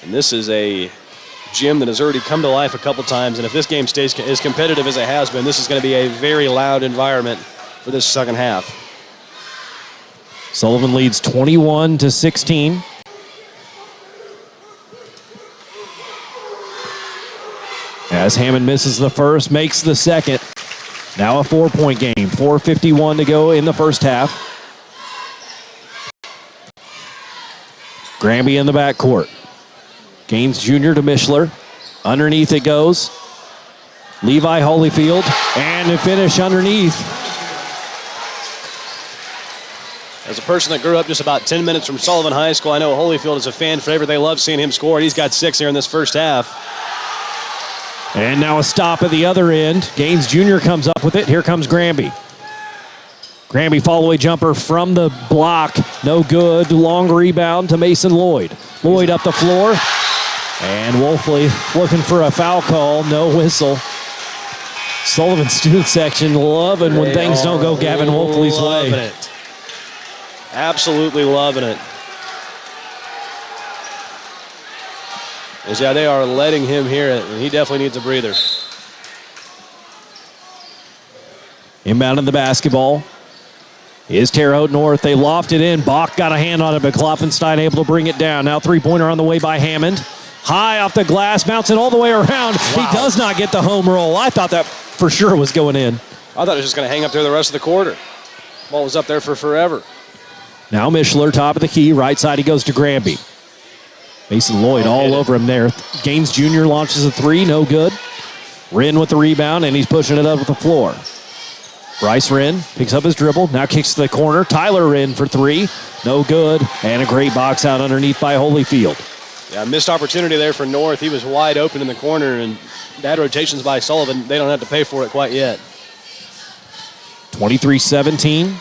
And this is a gym that has already come to life a couple times, and if this game stays as competitive as it has been, this is going to be a very loud environment for this second half. Sullivan leads 21-16. As Hammond misses the first, makes the second. Now a 4-point game. 4:51 to go in the first half. Granby in the backcourt. Gaines Jr. to Mishler. Underneath it goes. Levi Holyfield. And to finish underneath. As a person that grew up just about 10 minutes from Sullivan High School, I know Holyfield is a fan favorite. They love seeing him score. He's got 6 here in this first half. And now a stop at the other end. Gaines Jr. comes up with it. Here comes Granby. Granby follow-away jumper from the block. No good. Long rebound to Mason Lloyd. Lloyd up the floor. And Wolfley looking for a foul call. No whistle. Sullivan student section loving when things don't go Gavin Wolfley's way. It. Absolutely loving it. Yeah, they are letting him hear it, and he definitely needs a breather. Inbounding the basketball is Terre Haute North. They lofted in. Bach got a hand on it, but Klopfenstein able to bring it down. Now three-pointer on the way by Hammond. High off the glass, bouncing all the way around. Wow. He does not get the home roll. I thought that for sure was going in. I thought it was just going to hang up there the rest of the quarter. Ball was up there for forever. Now Mishler, top of the key. Right side, he goes to Granby. Mason Lloyd all over him there. Gaines Jr. launches a three, no good. Wren with the rebound, and he's pushing it up the floor. Bryce Wren picks up his dribble, now kicks to the corner. Tyler Wren for three, no good. And a great box out underneath by Holyfield. Yeah, missed opportunity there for North. He was wide open in the corner, and bad rotations by Sullivan. They don't have to pay for it quite yet. 23-17.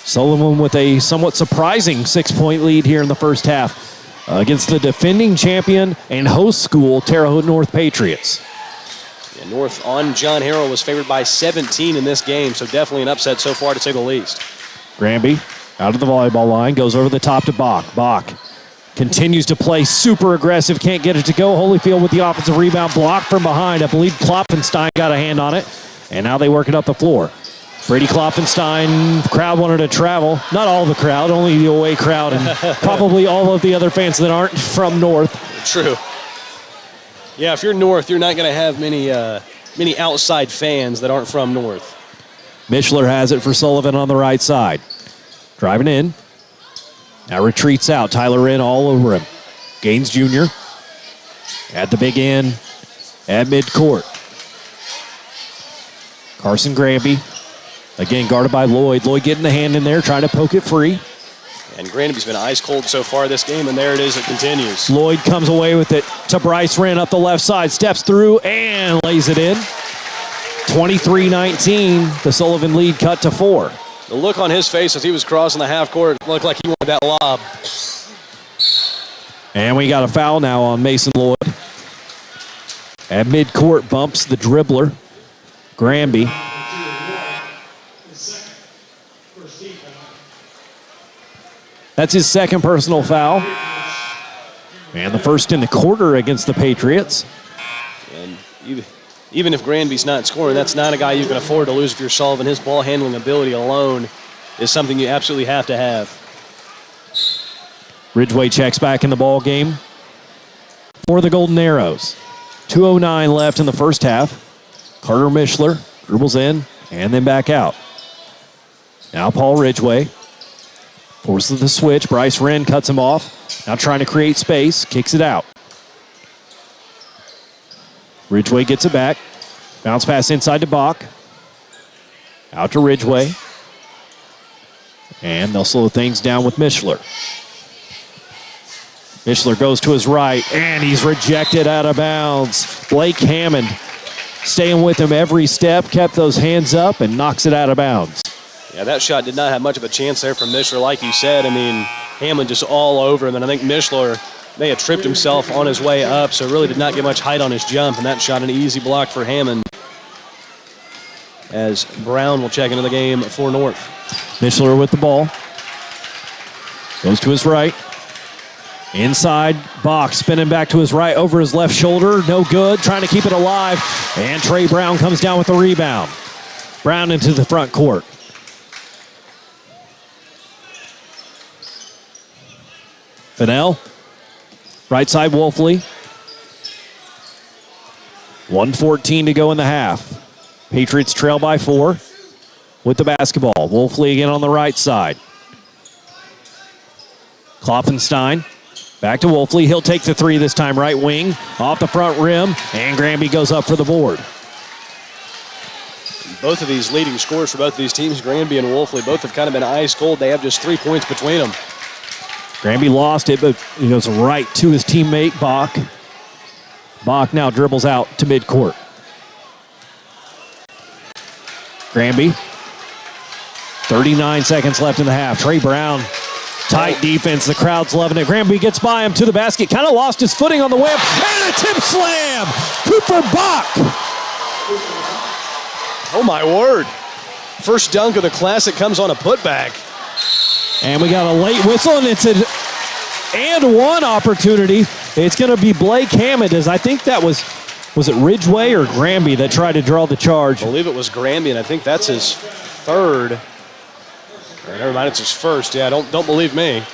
Sullivan with a somewhat surprising 6-point lead here in the first half against the defending champion and host school, Terre Haute North Patriots. Yeah, North on John Harrell was favored by 17 in this game, so definitely an upset so far to say the least. Granby out of the volleyball line, goes over the top to Bach. Bach continues to play super aggressive, can't get it to go. Holyfield with the offensive rebound, blocked from behind. I believe Klopfenstein got a hand on it, and now they work it up the floor. Brady Klopfenstein, crowd wanted to travel. Not all the crowd, only the away crowd, and probably all of the other fans that aren't from North. True. Yeah, if you're North, you're not going to have many outside fans that aren't from North. Mishler has it for Sullivan on the right side. Driving in. Now retreats out. Tyler Wren all over him. Gaines Jr. at the big end at midcourt. Carson Granby. Again, guarded by Lloyd. Lloyd getting the hand in there, trying to poke it free. And Granby's been ice cold so far this game, and there it is, it continues. Lloyd comes away with it to Bryce Wren up the left side, steps through and lays it in. 23-19, the Sullivan lead cut to 4. The look on his face as he was crossing the half court looked like he wanted that lob. And we got a foul now on Mason Lloyd. At midcourt bumps the dribbler, Granby. That's his second personal foul. And the first in the quarter against the Patriots. And even if Granby's not scoring, that's not a guy you can afford to lose if you're Sullivan. His ball handling ability alone is something you absolutely have to have. Ridgeway checks back in the ball game for the Golden Arrows. 2:09 left in the first half. Carter Mishler dribbles in and then back out. Now Paul Ridgeway forces the switch. Bryce Wren cuts him off. Now trying to create space. Kicks it out. Ridgeway gets it back. Bounce pass inside to Bach. Out to Ridgeway. And they'll slow things down with Mishler. Mishler goes to his right, and he's rejected out of bounds. Blake Hammond staying with him every step, kept those hands up, and knocks it out of bounds. Yeah, that shot did not have much of a chance there from Mishler, like you said. I mean, Hammond just all over him, and I think Mishler may have tripped himself on his way up, so really did not get much height on his jump, and that shot an easy block for Hammond. As Brown will check into the game for North. Mishler with the ball. Goes to his right. Inside, Bach spinning back to his right over his left shoulder. No good. Trying to keep it alive. And Trey Brown comes down with the rebound. Brown into the front court. Fennell. Right side, Wolfley. 1:14 to go in the half. Patriots trail by 4 with the basketball. Wolfley again on the right side. Klopfenstein. Back to Wolfley. He'll take the three this time, right wing. Off the front rim, and Granby goes up for the board. Both of these leading scorers for both of these teams, Granby and Wolfley, both have kind of been ice cold. They have just 3 points between them. Granby lost it, but he goes right to his teammate, Bach. Bach now dribbles out to midcourt. Granby. 39 seconds left in the half. Trey Brown. Tight defense. The crowd's loving it. Granby gets by him to the basket. Kind of lost his footing on the whip. And a tip slam. Cooper Bach. Oh, my word. First dunk of the Classic comes on a putback. And we got a late whistle, and it's an and one opportunity. It's going to be Blake Hammond, as I think that was it Ridgeway or Granby that tried to draw the charge? I believe it was Granby, and I think that's his third. Never mind, it's his first. Yeah, don't believe me.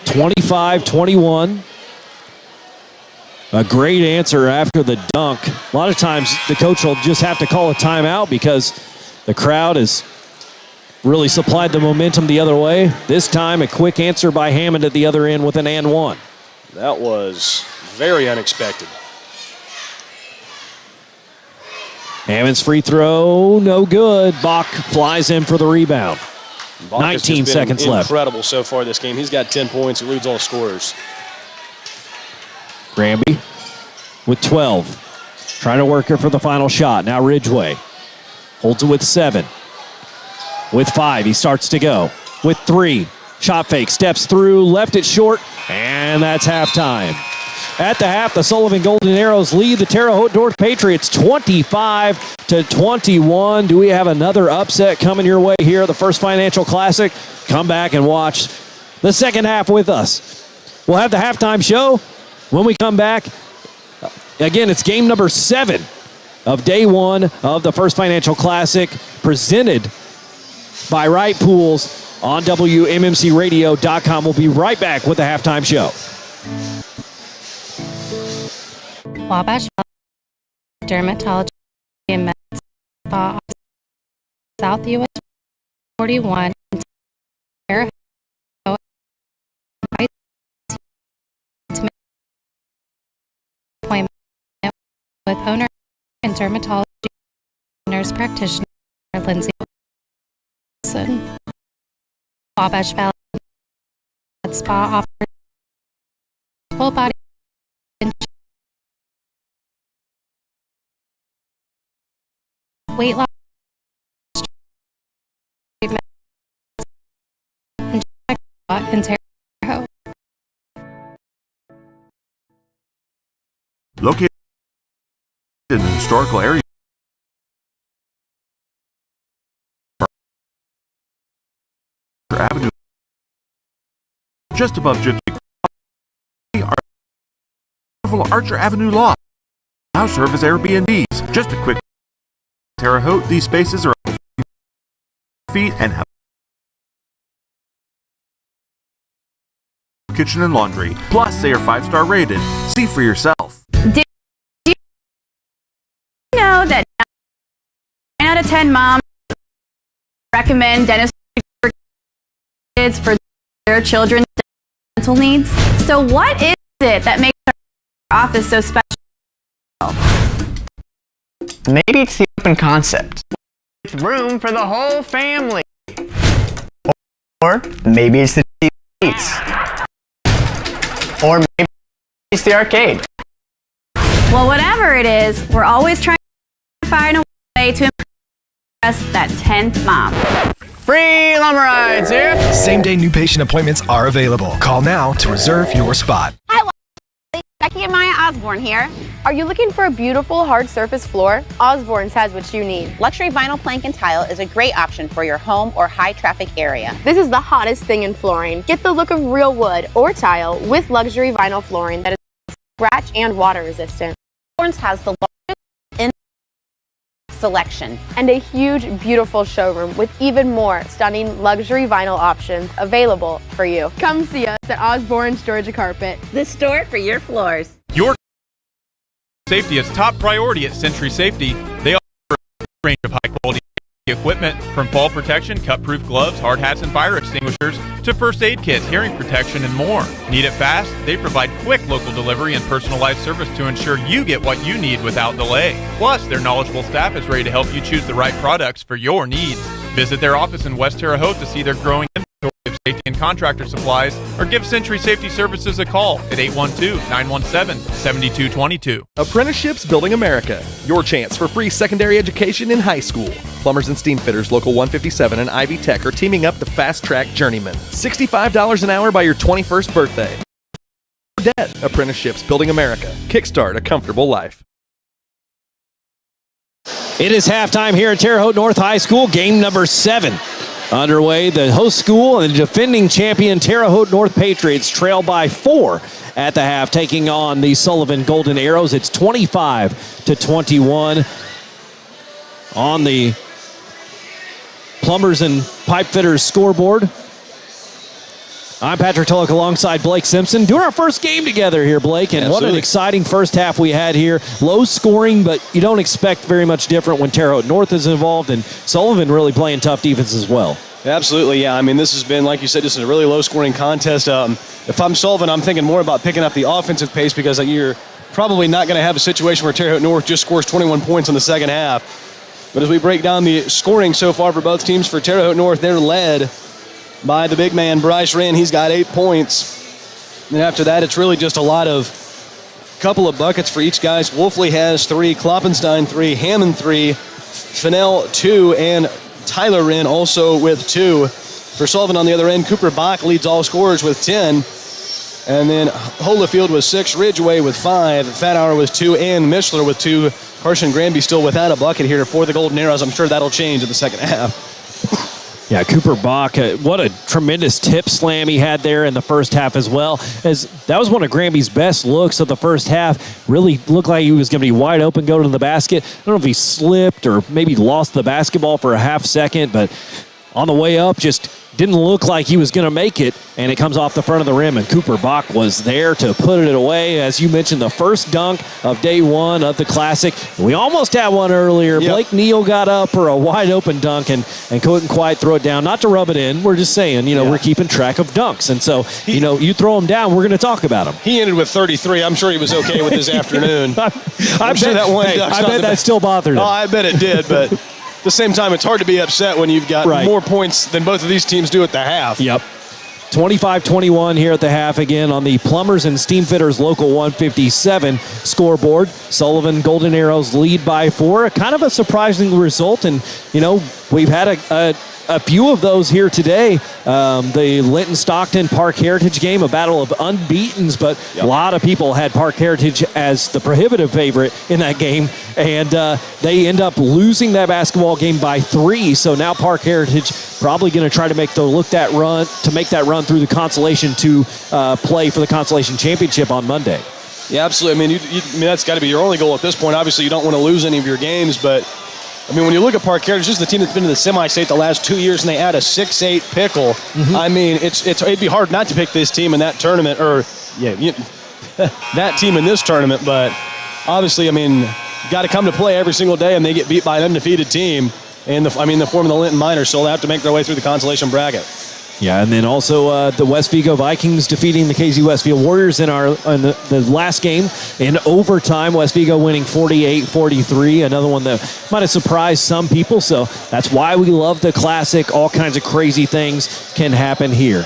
25-21. A great answer after the dunk. A lot of times the coach will just have to call a timeout because the crowd has really supplied the momentum the other way. This time a quick answer by Hammond at the other end with an and one. That was very unexpected. Hammond's free throw, no good. Bach flies in for the rebound. Bach 19 seconds left. Incredible so far this game. He's got 10 points. He leads all scorers. Granby with 12. Trying to work it for the final shot. Now Ridgeway holds it with 7. With 5, he starts to go. With 3, shot fake, steps through, left it short, and that's halftime. At the half, the Sullivan Golden Arrows lead the Terre Haute Patriots 25-21. Do we have another upset coming your way here at the First Financial Classic? Come back and watch the second half with us. We'll have the halftime show when we come back. Again, it's game number 7 of day 1 of the First Financial Classic, presented by Wright Pools on WMMCRadio.com. We'll be right back with the halftime show. Wabash Dermatology and Med Spa, South US 41, Terre, appointment with owner and dermatology nurse practitioner Lindsay Wilson. Wabash Valley Med Spa offers full body weight loss treatment and Terre. Located in an historical area, Avenue, just above Gypsy, Archer Avenue Law now serve as Airbnbs. Just a quick Terre Haute, these spaces are feet and have kitchen and laundry. Plus, they are 5-star rated. See for yourself. Did you know that 9 out of 10 moms recommend dentistry for kids for their children's dental needs? So what is it that makes our office so special? Maybe it's the open concept. It's room for the whole family. Or maybe it's the seats. Or maybe it's the arcade. Well, whatever it is, we're always trying to find a way to impress that 10th mom. Free lumber rides here. Same-day new patient appointments are available. Call now to reserve your spot. Hi, Becky and Maya Osborne here. Are you looking for a beautiful hard surface floor? Osborne's has what you need. Luxury vinyl plank and tile is a great option for your home or high traffic area. This is the hottest thing in flooring. Get the look of real wood or tile with luxury vinyl flooring that is scratch and water resistant. Osborne's has the largest in selection and a huge, beautiful showroom with even more stunning luxury vinyl options available for you. Come see us at Osborne's Georgia Carpet. the store for your floors. Your safety is top priority at Century Safety. They offer a range of high-quality equipment from fall protection, cut-proof gloves, hard hats, and fire extinguishers to first aid kits, hearing protection, and more. Need it fast? They provide quick local delivery and personalized service to ensure you get what you need without delay. Plus, their knowledgeable staff is ready to help you choose the right products for your needs. Visit their office in West Terre Haute to see their growing inventory of safety and contractor supplies, or give Century Safety Services a call at 812-917-7222. Apprenticeships Building America. Your chance for free secondary education in high school. Plumbers and Steam Fitters Local 157 and Ivy Tech are teaming up to fast-track journeyman. $65 an hour by your 21st birthday. Debt. Apprenticeships Building America. Kickstart a comfortable life. It is halftime here at Terre Haute North High School, game number 7 underway. The host school and the defending champion Terre Haute North Patriots trail by 4 at the half, taking on the Sullivan Golden Arrows. It's 25-21 on the Plumbers and Pipe Fitters scoreboard. I'm Patrick Tulloch alongside Blake Simpson, doing our first game together here, Blake. And What an exciting first half we had here. Low scoring, but you don't expect very much different when Terre Haute North is involved, and Sullivan really playing tough defense as well. Absolutely, yeah. I mean, this has been, like you said, just a really low-scoring contest. If I'm Sullivan, I'm thinking more about picking up the offensive pace, because you're probably not going to have a situation where Terre Haute North just scores 21 points in the second half. But as we break down the scoring so far for both teams, for Terre Haute North, they're led by the big man, Bryce Wren. He's got 8 points. And after that, it's really just a lot of couple of buckets for each guy. Wolfley has 3, Kloppenstein 3, Hammond 3, Fennell 2, and Tyler Wren also with 2. For Sullivan on the other end, Cooper Bach leads all scorers with 10. And then Holyfield with 6, Ridgeway with 5, Fathour with 2, and Mishler with 2. Carson Granby still without a bucket here for the Golden Arrows. I'm sure that'll change in the second half. Yeah, Cooper Bach, what a tremendous tip slam he had there in the first half as well. As that was one of Granby's best looks of the first half. Really looked like he was going to be wide open going to the basket. I don't know if he slipped or maybe lost the basketball for a half second, but on the way up just didn't look like he was going to make it, and it comes off the front of the rim, and Cooper Bach was there to put it away. As you mentioned, the first dunk of day 1 of the Classic. We almost had one earlier. Yep. Blake Neal got up for a wide-open dunk and couldn't quite throw it down. Not to rub it in. We're just saying, we're keeping track of dunks. And so, you throw them down, we're going to talk about them. He ended with 33. I'm sure he was okay with his afternoon. I'm sure that one I bet that still bothered him. Oh, I bet it did, but at the same time, it's hard to be upset when you've got more points than both of these teams do at the half. Yep. 25-21 here at the half again on the Plumbers and Steam Fitters Local 157 scoreboard. Sullivan Golden Arrows lead by 4. Kind of a surprising result, and, we've had a few of those here today. The Linton-Stockton Park Heritage game, a battle of unbeatens, but a lot of people had Park Heritage as the prohibitive favorite in that game, and they end up losing that basketball game by 3. So now Park Heritage probably going to try to make that run through the consolation to play for the consolation championship on Monday. Yeah, absolutely. I mean, that's got to be your only goal at this point. Obviously, you don't want to lose any of your games, but I mean, when you look at Park Heritage, this is the team that's been to the semi-state the last 2 years, and they add a 6-8 pickle. Mm-hmm. I mean, it'd be hard not to pick this team in that tournament, that team in this tournament. But obviously, I mean, got to come to play every single day, and they get beat by an undefeated team. And the form of the Linton Miners, so they'll have to make their way through the consolation bracket. Yeah, and then also the West Vigo Vikings defeating the KZ Westfield Warriors in the last game in overtime. West Vigo winning 48-43, another one that might have surprised some people. So that's why we love the Classic. All kinds of crazy things can happen here.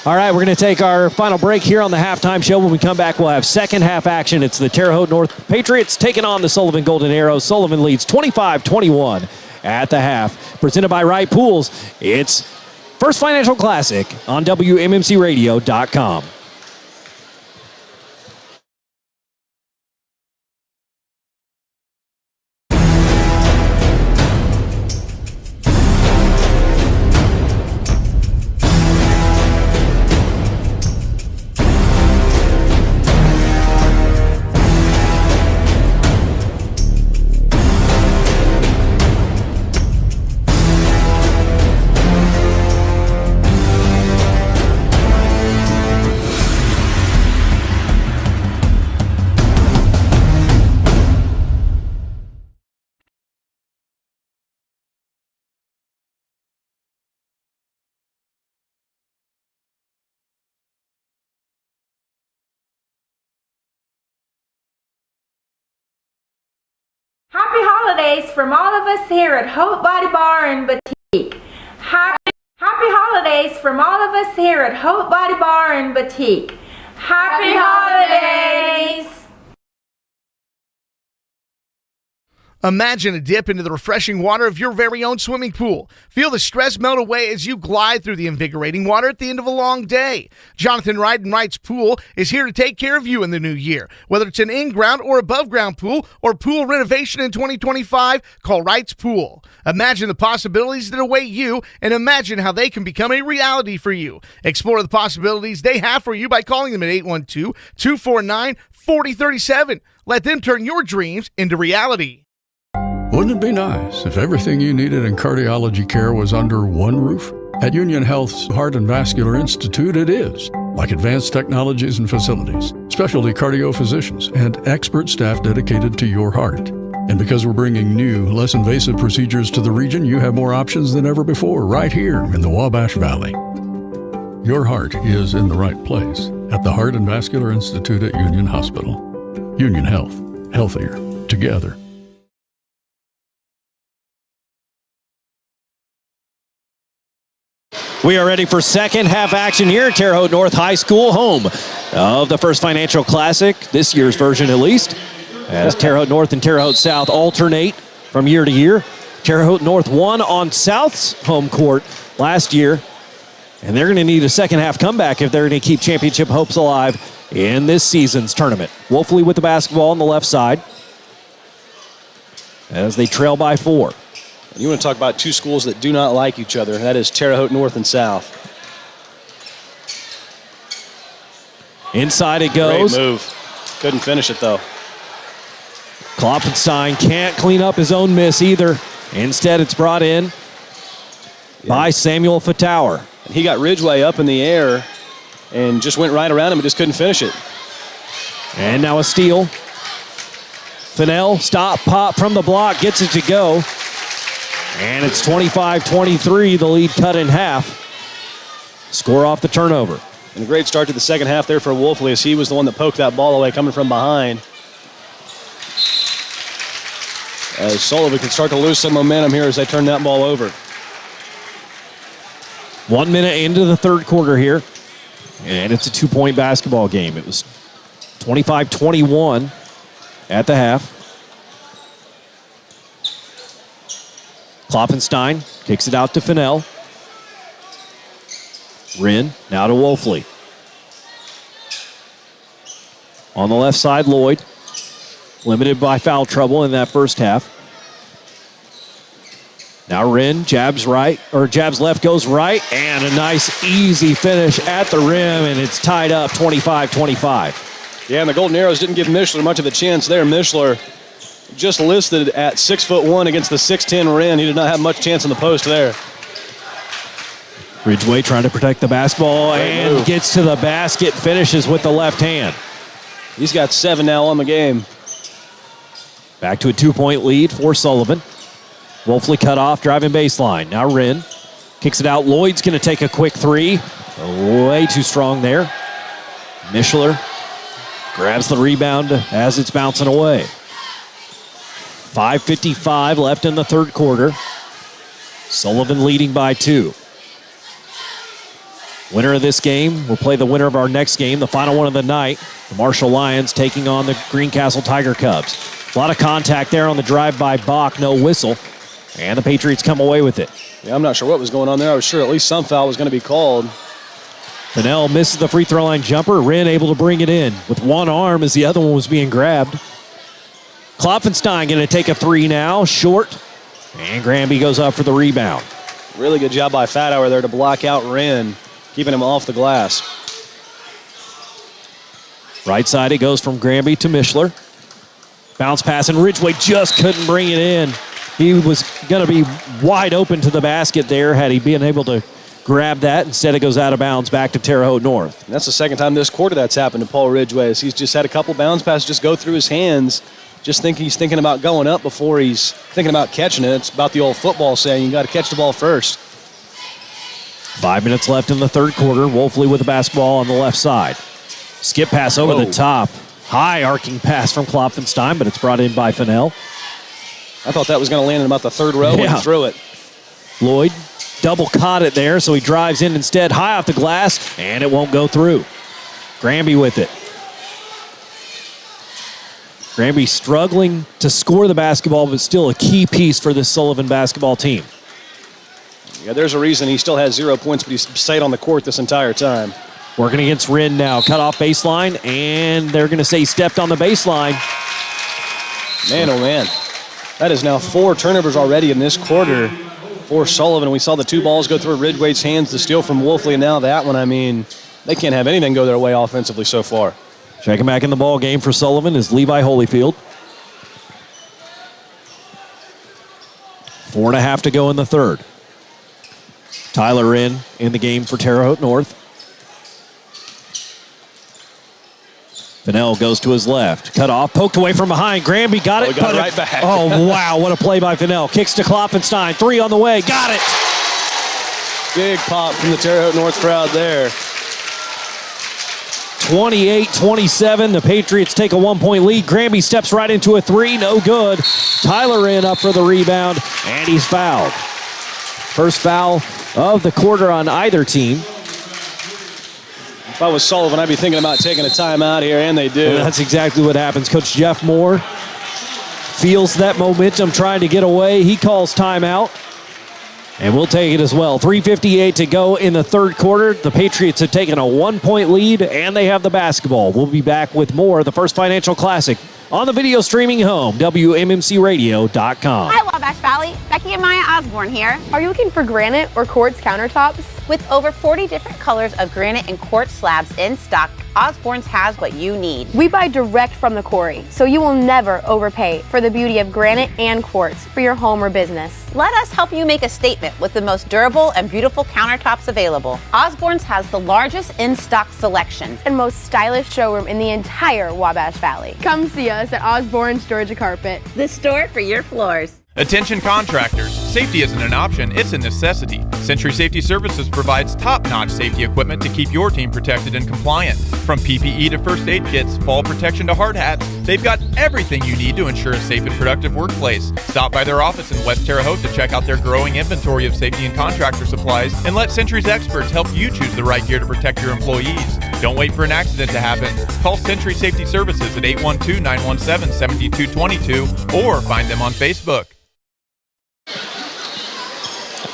All right, we're going to take our final break here on the halftime show. When we come back, we'll have second half action. It's the Terre Haute North Patriots taking on the Sullivan Golden Arrows. Sullivan leads 25-21 at the half. Presented by Wright Pools. It's First Financial Classic on WMMCRadio.com. holidays from all of us here at Haute Body Bar and Boutique. Happy holidays from all of us here at Haute Body Bar and Boutique. Happy holidays! Imagine a dip into the refreshing water of your very own swimming pool. Feel the stress melt away as you glide through the invigorating water at the end of a long day. Jonathan Wright and Wright's Pool is here to take care of you in the new year. Whether it's an in-ground or above-ground pool or pool renovation in 2025, call Wright's Pool. Imagine the possibilities that await you and imagine how they can become a reality for you. Explore the possibilities they have for you by calling them at 812-249-4037. Let them turn your dreams into reality. Wouldn't it be nice if everything you needed in cardiology care was under one roof? At Union Health's Heart and Vascular Institute, it is. Like advanced technologies and facilities, specialty cardio physicians, and expert staff dedicated to your heart. And because we're bringing new, less invasive procedures to the region, you have more options than ever before right here in the Wabash Valley. Your heart is in the right place at the Heart and Vascular Institute at Union Hospital. Union Health. Healthier. Together. We are ready for second half action here at Terre Haute North High School, home of the First Financial Classic, this year's version at least, as Terre Haute North and Terre Haute South alternate from year to year. Terre Haute North won on South's home court last year, and they're going to need a second half comeback if they're going to keep championship hopes alive in this season's tournament. Wolfley with the basketball on the left side as they trail by 4. You want to talk about two schools that do not like each other. That is Terre Haute North and South. Inside it goes. Great move. Couldn't finish it, though. Klopfenstein can't clean up his own miss either. Instead, it's brought in by Samuel Fatauer. He got Ridgway up in the air and just went right around him and just couldn't finish it. And now a steal. Fennell, stop, pop from the block, gets it to go. And it's 25-23, the lead cut in half. Score off the turnover. And a great start to the second half there for Wolfley as he was the one that poked that ball away coming from behind. As Sullivan can start to lose some momentum here as they turn that ball over. 1 minute into the third quarter here. And it's a 2-point basketball game. It was 25-21 at the half. Klopfenstein kicks it out to Fennell. Wren now to Wolfley. On the left side, Lloyd. Limited by foul trouble in that first half. Now Wren jabs right, or jabs left, goes right, and a nice easy finish at the rim, and it's tied up 25-25. Yeah, and the Golden Arrows didn't give Mishler much of a chance there. Mishler just listed at 6'1" against the 6'10" Wren. He did not have much chance in the post there. Ridgway trying to protect the basketball and gets to the basket, finishes with the left hand. He's got 7 now on the game. Back to a 2-point lead for Sullivan. Wolfley cut off, driving baseline. Now Wren kicks it out. Lloyd's going to take a quick three. Way too strong there. Mishler grabs the rebound as it's bouncing away. 5:55 left in the third quarter. Sullivan leading by 2. Winner of this game will play the winner of our next game, the final one of the night. The Marshall Lions taking on the Greencastle Tiger Cubs. A lot of contact there on the drive by Bach, no whistle. And the Patriots come away with it. Yeah, I'm not sure what was going on there. I was sure at least some foul was going to be called. Fennell misses the free throw line jumper. Wren able to bring it in with one arm as the other one was being grabbed. Klopfenstein going to take a 3 now, short. And Granby goes up for the rebound. Really good job by Fatauer there to block out Wren, keeping him off the glass. Right side it goes from Granby to Mishler. Bounce pass, and Ridgway just couldn't bring it in. He was going to be wide open to the basket there had he been able to grab that. Instead, it goes out of bounds back to Terre Haute North. And that's the second time this quarter that's happened to Paul Ridgway. He's just had a couple bounce passes just go through his hands. Just think he's thinking about going up before he's thinking about catching it. It's about the old football saying, you got to catch the ball first. 5 minutes left in the third quarter. Wolfley with the basketball on the left side. Skip pass over the top. High arcing pass from Klopfenstein, but it's brought in by Fennell. I thought that was going to land in about the third row when he threw it. Lloyd double caught it there, so he drives in instead, high off the glass, and it won't go through. Granby with it. Granby struggling to score the basketball, but still a key piece for this Sullivan basketball team. Yeah, there's a reason he still has 0 points, but he's stayed on the court this entire time. Working against Wren now. Cut off baseline, and they're going to say stepped on the baseline. Man, oh man. That is now 4 turnovers already in this quarter for Sullivan. We saw the 2 balls go through Ridgway's hands, the steal from Wolfley, and now that one, I mean, they can't have anything go their way offensively so far. Checking back in the ball game for Sullivan is Levi Holyfield. 4.5 to go in the third. Tyler in the game for Terre Haute North. Fennell goes to his left. Cut off, poked away from behind. Granby got it. Got it right back. Oh, wow, what a play by Fennell. Kicks to Klopfenstein. 3 on the way. Got it. Big pop from the Terre Haute North crowd there. 28-27. The Patriots take a 1-point lead. Granby steps right into a 3. No good. Tyler in up for the rebound, and he's fouled. First foul of the quarter on either team. If I was Sullivan, I'd be thinking about taking a timeout here, and they do. And that's exactly what happens. Coach Jeff Moore feels that momentum trying to get away. He calls timeout, and we'll take it as well. 3:58 to go in the third quarter. The Patriots have taken a 1-point lead, and they have the basketball. We'll be back with more of the First Financial Classic on the video streaming home, WMMCRadio.com. Hi, Wabash Valley. Becky and Maya Osborne here. Are you looking for granite or quartz countertops? With over 40 different colors of granite and quartz slabs in stock, Osborne's has what you need. We buy direct from the quarry, so you will never overpay for the beauty of granite and quartz for your home or business. Let us help you make a statement with the most durable and beautiful countertops available. Osborne's has the largest in-stock selection and most stylish showroom in the entire Wabash Valley. Come see us at Osborne's Georgia Carpet, the store for your floors. Attention contractors, safety isn't an option, it's a necessity. Century Safety Services provides top-notch safety equipment to keep your team protected and compliant. From PPE to first aid kits, fall protection to hard hats, they've got everything you need to ensure a safe and productive workplace. Stop by their office in West Terre Haute to check out their growing inventory of safety and contractor supplies, and let Century's experts help you choose the right gear to protect your employees. Don't wait for an accident to happen. Call Century Safety Services at 812-917-7222 or find them on Facebook.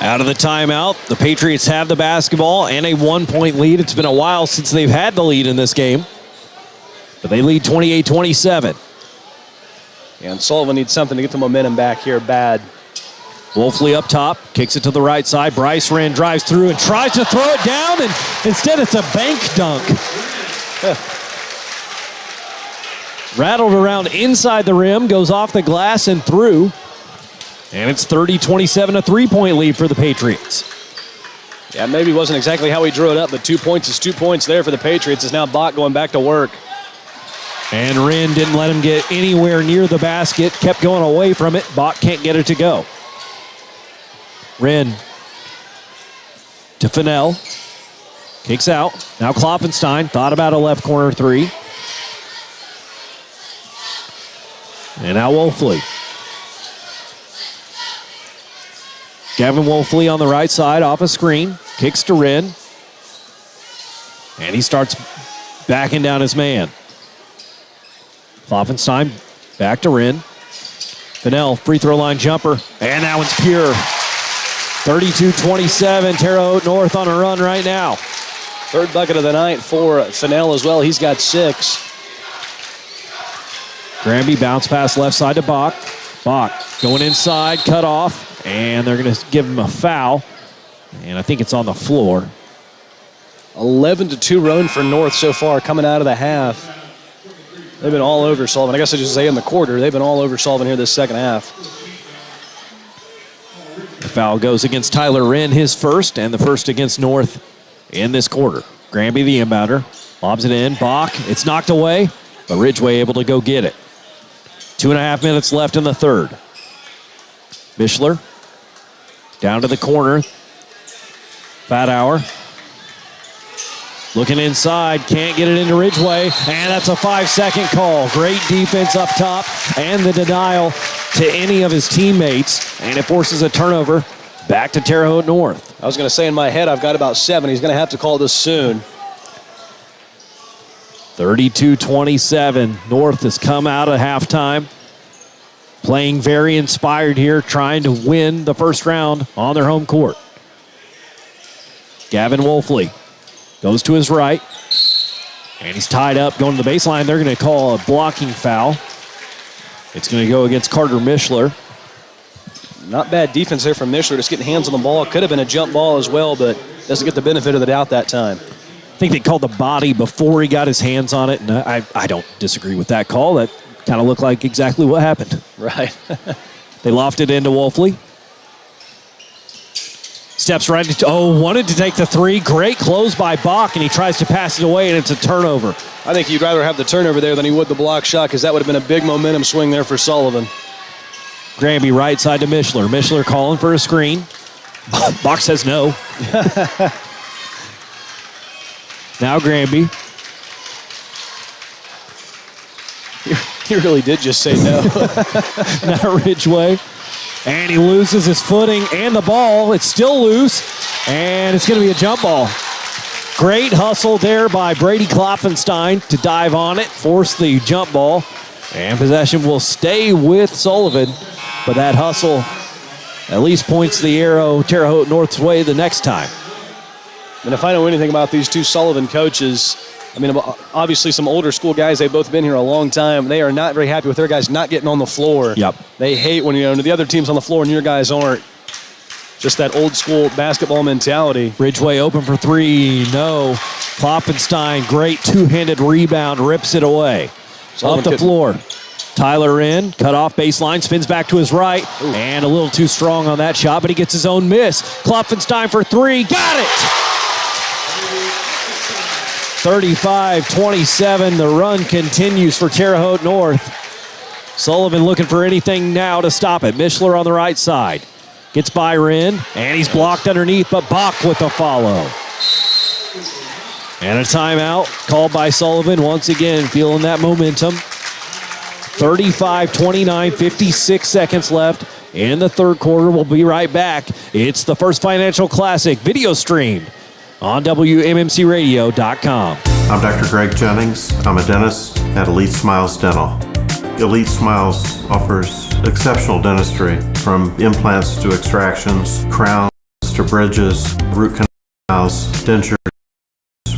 Out of the timeout, the Patriots have the basketball and a 1-point lead. It's been a while since they've had the lead in this game, but they lead 28-27. And Sullivan needs something to get the momentum back here bad. Wolfley up top, kicks it to the right side. Bryce Wren drives through and tries to throw it down, and instead it's a bank dunk. Rattled around inside the rim, goes off the glass and through. And it's 30-27, a 3-point lead for the Patriots. Yeah, maybe wasn't exactly how he drew it up, but 2 points is 2 points there for the Patriots. It's now Bach going back to work. And Wren didn't let him get anywhere near the basket, kept going away from it. Bach can't get it to go. Wren to Fennell. Kicks out. Now Klopfenstein thought about a left corner 3. And now Wolfley. Gavin Wolfley on the right side off a screen. Kicks to Wren. And he starts backing down his man. Klopfenstein back to Wren. Fennell, free throw line jumper. And that one's pure. 32-27. Terre Haute North on a run right now. Third bucket of the night for Fennell as well. He's got 6. Granby bounce pass left side to Bach. Bach going inside, cut off. And they're going to give him a foul. And I think it's on the floor. 11-2 run for North so far coming out of the half. They've been all over Sullivan. I guess I should say in the quarter. They've been all over Sullivan here this second half. The foul goes against Tyler Wren, his first, and the first against North in this quarter. Granby, the inbounder, lobs it in. Bach, it's knocked away, but Ridgway able to go get it. 2.5 minutes left in the third. Mishler down to the corner. Fat Hour. Looking inside, can't get it into Ridgway, and that's a 5-second call. Great defense up top, and the denial to any of his teammates, and it forces a turnover back to Terre Haute North. I was going to say in my head, I've got about 7. He's going to have to call this soon. 32-27. North has come out at halftime, playing very inspired here, trying to win the first round on their home court. Gavin Wolfley goes to his right, and he's tied up going to the baseline. They're going to call a blocking foul. It's going to go against Carter Mishler. Not bad defense there from Mishler, just getting hands on the ball. Could have been a jump ball as well, but doesn't get the benefit of the doubt that time. I think they called the body before he got his hands on it, and I don't disagree with that call. That kind of looked like exactly what happened. Right. They lofted into Wolfley. Steps right into, wanted to take the three. Great close by Bach, and he tries to pass it away, and it's a turnover. I think you'd rather have the turnover there than he would the block shot, because that would have been a big momentum swing there for Sullivan. Granby right side to Mishler. Mishler calling for a screen. Bach says no. Now Granby. He really did just say no. Now Ridgeway. And he loses his footing and the ball. It's still loose. And it's going to be a jump ball. Great hustle there by Brady Klopfenstein to dive on it, force the jump ball. And possession will stay with Sullivan. But that hustle at least points the arrow Terre Haute North's way the next time. And if I know anything about these two Sullivan coaches, I mean, obviously some older school guys, they've both been here a long time. They are not very happy with their guys not getting on the floor. Yep. They hate when, the other team's on the floor and your guys aren't. Just that old school basketball mentality. Ridgeway open for three. No. Klopfenstein, great two-handed rebound, rips it away. Up the floor. Tyler in, cut off baseline, spins back to his right, and a little too strong on that shot, but he gets his own miss. Klopfenstein for three, got it! 35-27, the run continues for Terre Haute North. Sullivan looking for anything now to stop it. Mishler on the right side. Gets by Wren, and he's blocked underneath, but Bach with the follow. And a timeout called by Sullivan, once again feeling that momentum. 35-29, 56 seconds left in the third quarter. We'll be right back. It's the First Financial Classic video streamed on WMMCRadio.com. I'm Dr. Greg Jennings. I'm a dentist at Elite Smiles Dental. Elite Smiles offers exceptional dentistry, from implants to extractions, crowns to bridges, root canals, dentures,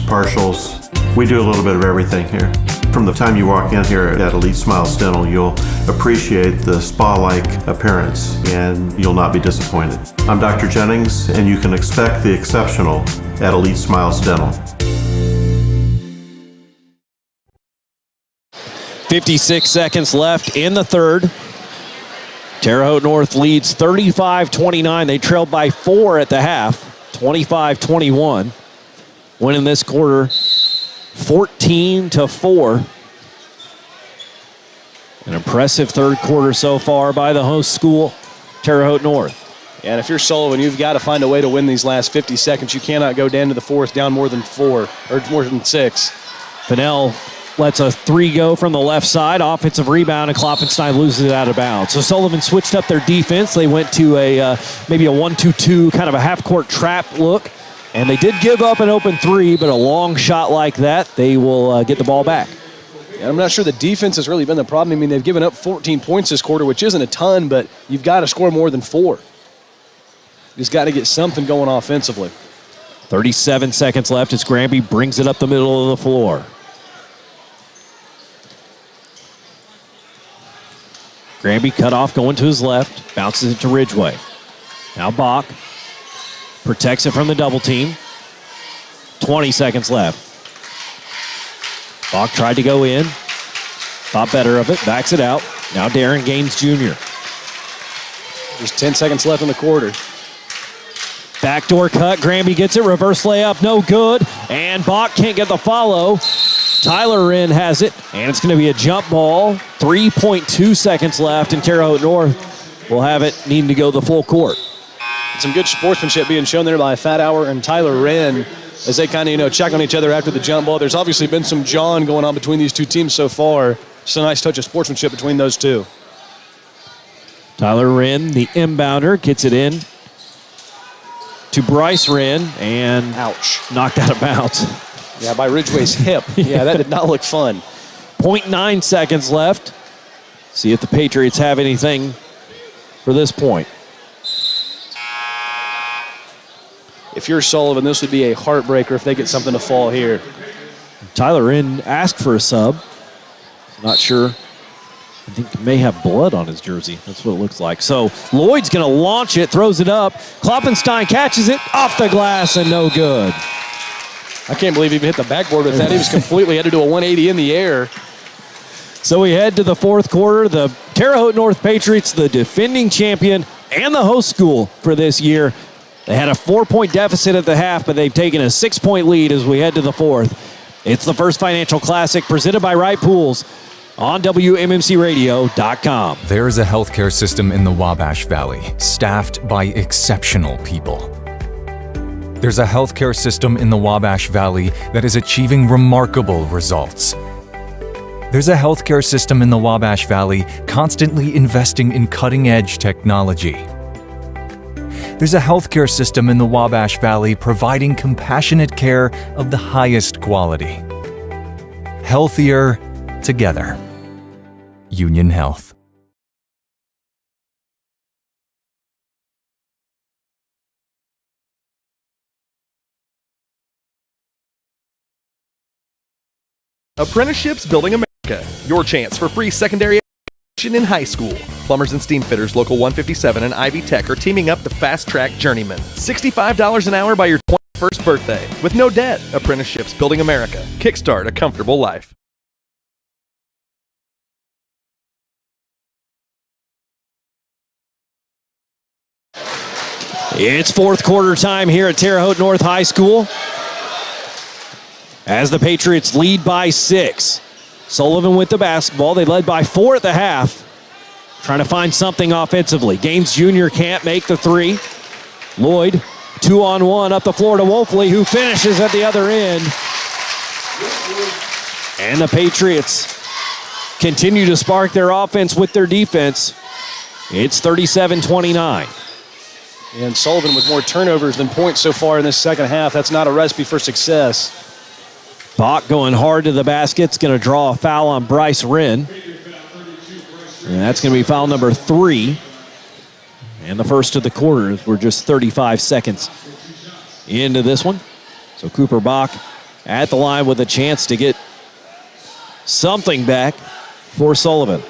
partials. We do a little bit of everything here. From the time you walk in here at Elite Smiles Dental, you'll appreciate the spa-like appearance and you'll not be disappointed. I'm Dr. Jennings, and you can expect the exceptional at Elite Smiles Dental. 56 seconds left in the third. Terre Haute North leads 35-29. They trailed by 4 at the half, 25-21. Winning this quarter 14-4. An impressive third quarter so far by the host school, Terre Haute North. And if you're Sullivan, you've got to find a way to win these last 50 seconds. You cannot go down to the fourth down more than 4 or more than 6. Fennell lets a three go from the left side. Offensive rebound, and Klopfenstein loses it out of bounds. So Sullivan switched up their defense. They went to maybe a 1-2-2, kind of a half-court trap look. And they did give up an open three, but a long shot like that, they will get the ball back. Yeah, I'm not sure the defense has really been the problem. I mean, they've given up 14 points this quarter, which isn't a ton, but you've got to score more than 4. You've got to get something going offensively. 37 seconds left as Granby brings it up the middle of the floor. Granby cut off, going to his left, bounces it to Ridgeway. Now Bach protects it from the double team. 20 seconds left. Bach tried to go in, thought better of it, backs it out. Now Darren Gaines Jr. There's 10 seconds left in the quarter. Backdoor cut, Granby gets it, reverse layup, no good, and Bach can't get the follow. Tyler Wren has it, and it's going to be a jump ball. 3.2 seconds left, and Terre Haute North will have it, needing to go the full court. Some good sportsmanship being shown there by Fat Hour and Tyler Wren as they kind of, check on each other after the jump ball. There's obviously been some jawing going on between these two teams so far. Just a nice touch of sportsmanship between those two. Tyler Wren, the inbounder, gets it in to Bryce Wren and ouch, knocked out of bounds. Yeah, by Ridgway's hip. Yeah, that did not look fun. 0.9 seconds left. See if the Patriots have anything for this point. If you're Sullivan, this would be a heartbreaker if they get something to fall here. Tyler Wren asked for a sub. Not sure. I think he may have blood on his jersey. That's what it looks like. So Lloyd's going to launch it, throws it up. Kloppenstein catches it off the glass and no good. I can't believe he even hit the backboard with that. He was completely had to do a 180 in the air. So we head to the fourth quarter. The Terre Haute North Patriots, the defending champion and the host school for this year. They had a 4-point deficit at the half, but they've taken a 6-point lead as we head to the fourth. It's the First Financial Classic presented by Wright Pools on WMMCRadio.com. There is a healthcare system in the Wabash Valley, staffed by exceptional people. There's a healthcare system in the Wabash Valley that is achieving remarkable results. There's a healthcare system in the Wabash Valley constantly investing in cutting-edge technology. There's a healthcare system in the Wabash Valley providing compassionate care of the highest quality. Healthier together. Union Health. Apprenticeships Building America. Your chance for free secondary education in high school. Plumbers and Steam Fitters Local 157 and Ivy Tech are teaming up to fast-track journeyman. $65 an hour by your 21st birthday. With no debt. Apprenticeships Building America. Kickstart a comfortable life. It's fourth quarter time here at Terre Haute North High School as the Patriots lead by 6. Sullivan with the basketball. They led by 4 at the half. Trying to find something offensively. Gaines Jr. can't make the 3. Lloyd, 2-on-1 up the floor to Wolfley, who finishes at the other end. And the Patriots continue to spark their offense with their defense. It's 37-29. And Sullivan with more turnovers than points so far in this second half. That's not a recipe for success. Bach going hard to the basket. It's going to draw a foul on Bryce Wren. And that's going to be foul number 3. And the first of the quarters. We're just 35 seconds into this one. So Cooper Bach at the line with a chance to get something back for Sullivan.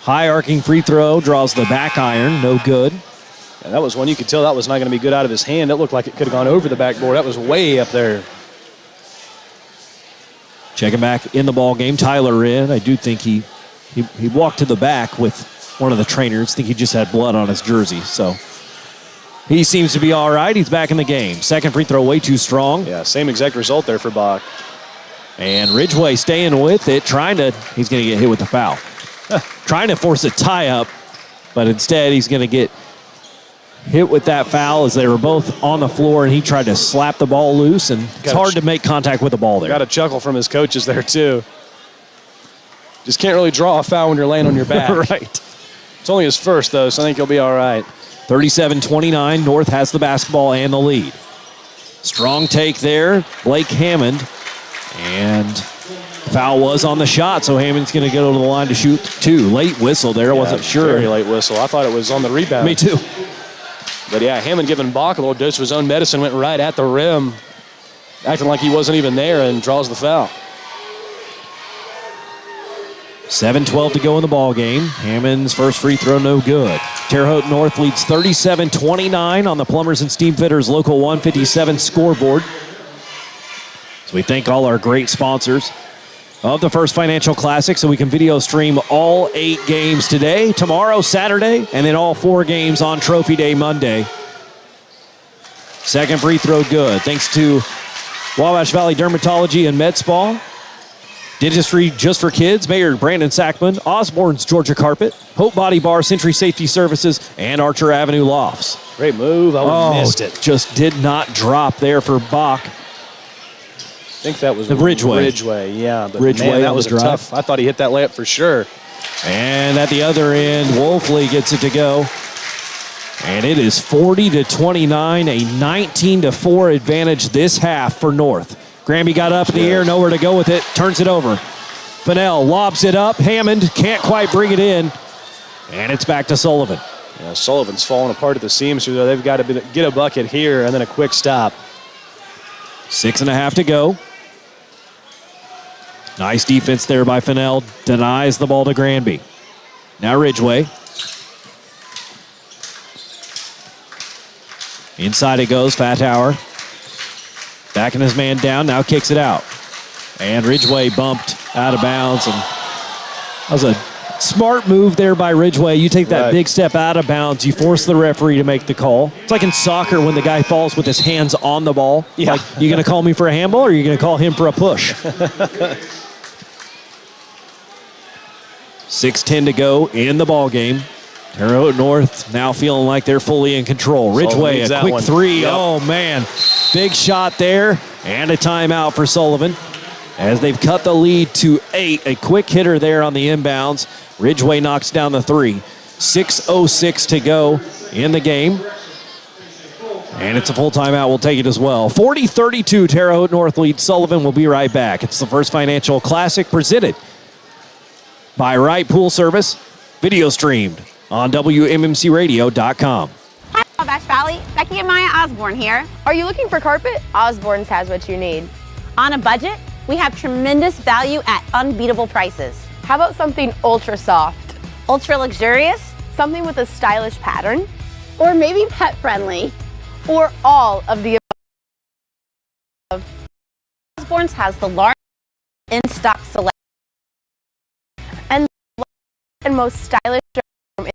High arcing free throw, draws the back iron, no good. Yeah, that was one you could tell that was not going to be good out of his hand. It looked like it could have gone over the backboard. That was way up there. Checking back in the ball game, Tyler Wren. I do think he walked to the back with one of the trainers. I think he just had blood on his jersey. So he seems to be all right. He's back in the game. Second free throw way too strong. Yeah, same exact result there for Bach. And Ridgway staying with it, he's going to get hit with the foul. Trying to force a tie-up, but instead he's going to get hit with that foul as they were both on the floor, and he tried to slap the ball loose, and it's hard to make contact with the ball there. Got a chuckle from his coaches there, too. Just can't really draw a foul when you're laying on your back. Right. It's only his first, though, so I think he'll be all right. 37-29, North has the basketball and the lead. Strong take there, Blake Hammond, and foul was on the shot, so Hammond's going to go to the line to shoot 2. Late whistle there, I wasn't sure. Very late whistle. I thought it was on the rebound. Me too. But yeah, Hammond giving Bach a little dose of his own medicine, went right at the rim, acting like he wasn't even there, and draws the foul. 7:12 to go in the ball game. Hammond's first free throw, no good. Terre Haute North leads 37-29 on the Plumbers and Steam Fitters Local 157 scoreboard. So we thank all our great sponsors of the First Financial Classic, so we can video stream all 8 games today, tomorrow, Saturday, and then all 4 games on Trophy Day Monday. Second free throw good. Thanks to Wabash Valley Dermatology and Med Spa, Dentistry Just for Kids, Mayor Brandon Sackman, Osborne's Georgia Carpet, Hope Body Bar, Century Safety Services, and Archer Avenue Lofts. Great move. I missed it. Just did not drop there for Bach. I think that was the Ridgeway. Yeah, but Ridgeway, man, that was drive. tough. I thought he hit that layup for sure. And at the other end, Wolfley gets it to go. And it is 40-29, a 19-4 advantage this half for North. Granby got up in the air, nowhere to go with it, turns it over. Fennell lobs it up. Hammond can't quite bring it in. And it's back to Sullivan. Yeah, Sullivan's falling apart at the seams here, though. They've got to get a bucket here and then a quick stop. 6.5 to go. Nice defense there by Fennell. Denies the ball to Granby. Now Ridgway. Inside it goes, Fathauer. Backing his man down, now kicks it out. And Ridgway bumped out of bounds. And that was a smart move there by Ridgway. You take that big step out of bounds, you force the referee to make the call. It's like in soccer when the guy falls with his hands on the ball. Yeah. Like, you going to call me for a handball or are you going to call him for a push? 6:10 to go in the ball game. Terre Haute North now feeling like they're fully in control. Ridgway, a quick three. Yep. Oh, man. Big shot there. And a timeout for Sullivan. As they've cut the lead to 8. A quick hitter there on the inbounds. Ridgway knocks down the 3. 6:06 to go in the game. And it's a full timeout. We'll take it as well. 40-32, Terre Haute North leads Sullivan. Will be right back. It's the First Financial Classic presented by Wright Pool Service. Video streamed on WMMCRadio.com. Hi, Wabash Valley. Becky and Maya Osborne here. Are you looking for carpet? Osborne's has what you need. On a budget, we have tremendous value at unbeatable prices. How about something ultra soft? Ultra luxurious? Something with a stylish pattern? Or maybe pet friendly? Or all of the above? Osborne's has the largest in-stock selection and most stylish showroom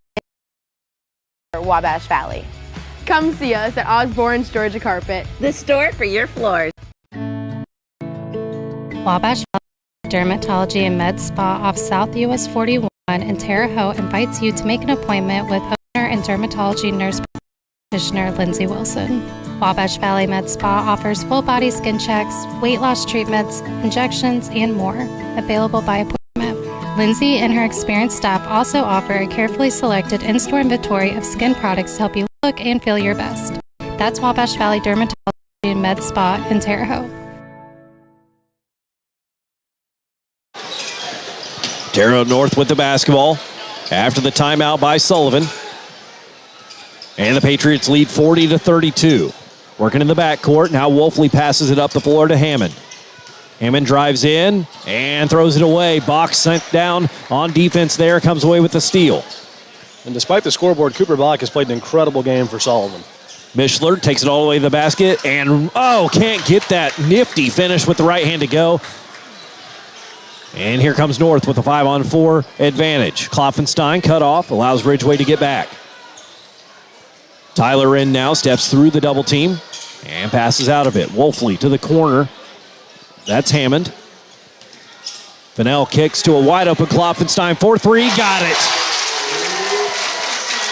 in Wabash Valley. Come see us at Osborne's Georgia Carpet, the store for your floors. Wabash Valley Dermatology and Med Spa off South US 41 in Terre Haute invites you to make an appointment with owner and dermatology nurse practitioner Lindsay Wilson. Wabash Valley Med Spa offers full body skin checks, weight loss treatments, injections, and more, available by appointment. Lindsay and her experienced staff also offer a carefully selected in-store inventory of skin products to help you look and feel your best. That's Wabash Valley Dermatology and Med Spa in Terre Haute. Terre Haute North with the basketball after the timeout by Sullivan. And the Patriots lead 40-32. Working in the backcourt. Now Wolfley passes it up the floor to Hammond. Hammond drives in and throws it away. Bach sent down on defense there. Comes away with the steal. And despite the scoreboard, Cooper Bach has played an incredible game for Sullivan. Mishler takes it all the way to the basket and, can't get that nifty finish with the right hand to go. And here comes North with a 5-on-4 advantage. Klopfenstein cut off, allows Ridgway to get back. Tyler in now, steps through the double team and passes out of it. Wolfley to the corner. That's Hammond. Fennell kicks to a wide open Klopfenstein. 4-3, got it.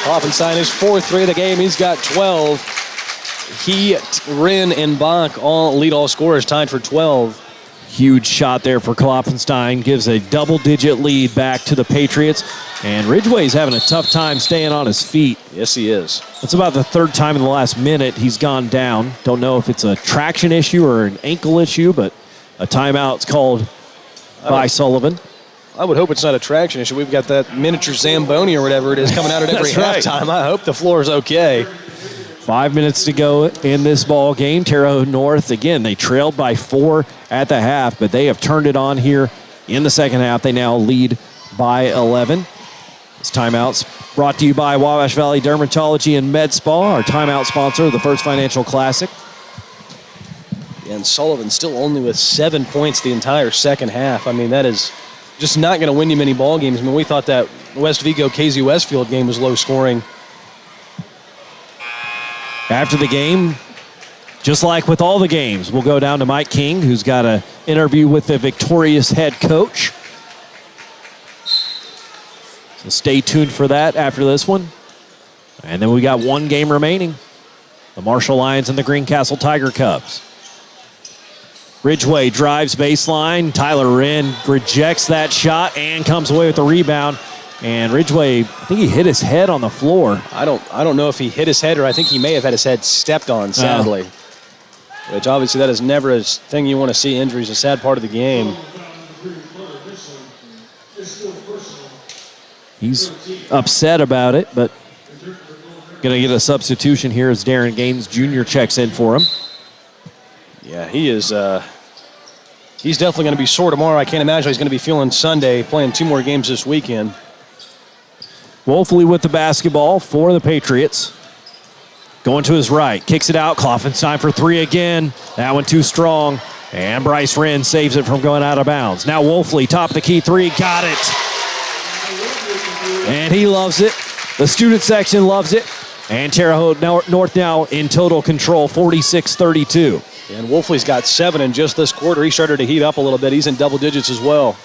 Klopfenstein is 4-3 of the game. He's got 12. He, Wren, and Bach all lead all scorers, tied for 12. Huge shot there for Klopfenstein. Gives a double-digit lead back to the Patriots. And Ridgway's having a tough time staying on his feet. Yes, he is. It's about the third time in the last minute he's gone down. Don't know if it's a traction issue or an ankle issue, but a timeout's called by Sullivan. I would hope it's not a traction issue. We've got that miniature Zamboni or whatever it is coming out at every halftime. I hope the floor is okay. 5 minutes to go in this ball game. Terre Haute North, again, they trailed by 4 at the half, but they have turned it on here in the second half. They now lead by 11. This timeout's brought to you by Wabash Valley Dermatology and Med Spa, our timeout sponsor of the First Financial Classic. And Sullivan still only with 7 points the entire second half. I mean, that is just not going to win you many ball games. I mean, we thought that West Vigo KZ Westfield game was low scoring. After the game, just like with all the games, we'll go down to Mike King, who's got an interview with the victorious head coach. So stay tuned for that after this one. And then we got one game remaining. The Marshall Lions and the Greencastle Tiger Cubs. Ridgway drives baseline. Tyler Wren rejects that shot and comes away with the rebound. And Ridgway, I think he hit his head on the floor. I don't know if he hit his head or I think he may have had his head stepped on, sadly. Which obviously that is never a thing you want to see. Injuries, a sad part of the game. He's upset about it, but going to get a substitution here as Darren Gaines Jr. checks in for him. Yeah, he is. He's definitely going to be sore tomorrow. I can't imagine he's going to be feeling Sunday, playing 2 more games this weekend. Wolfley with the basketball for the Patriots. Going to his right, kicks it out. Kloffenstein for 3 again. That one too strong. And Bryce Wren saves it from going out of bounds. Now Wolfley, top of the key 3, got it. And he loves it. The student section loves it. And Terre Haute North now in total control, 46-32. And Wolfley's got 7 in just this quarter. He started to heat up a little bit. He's in double digits as well.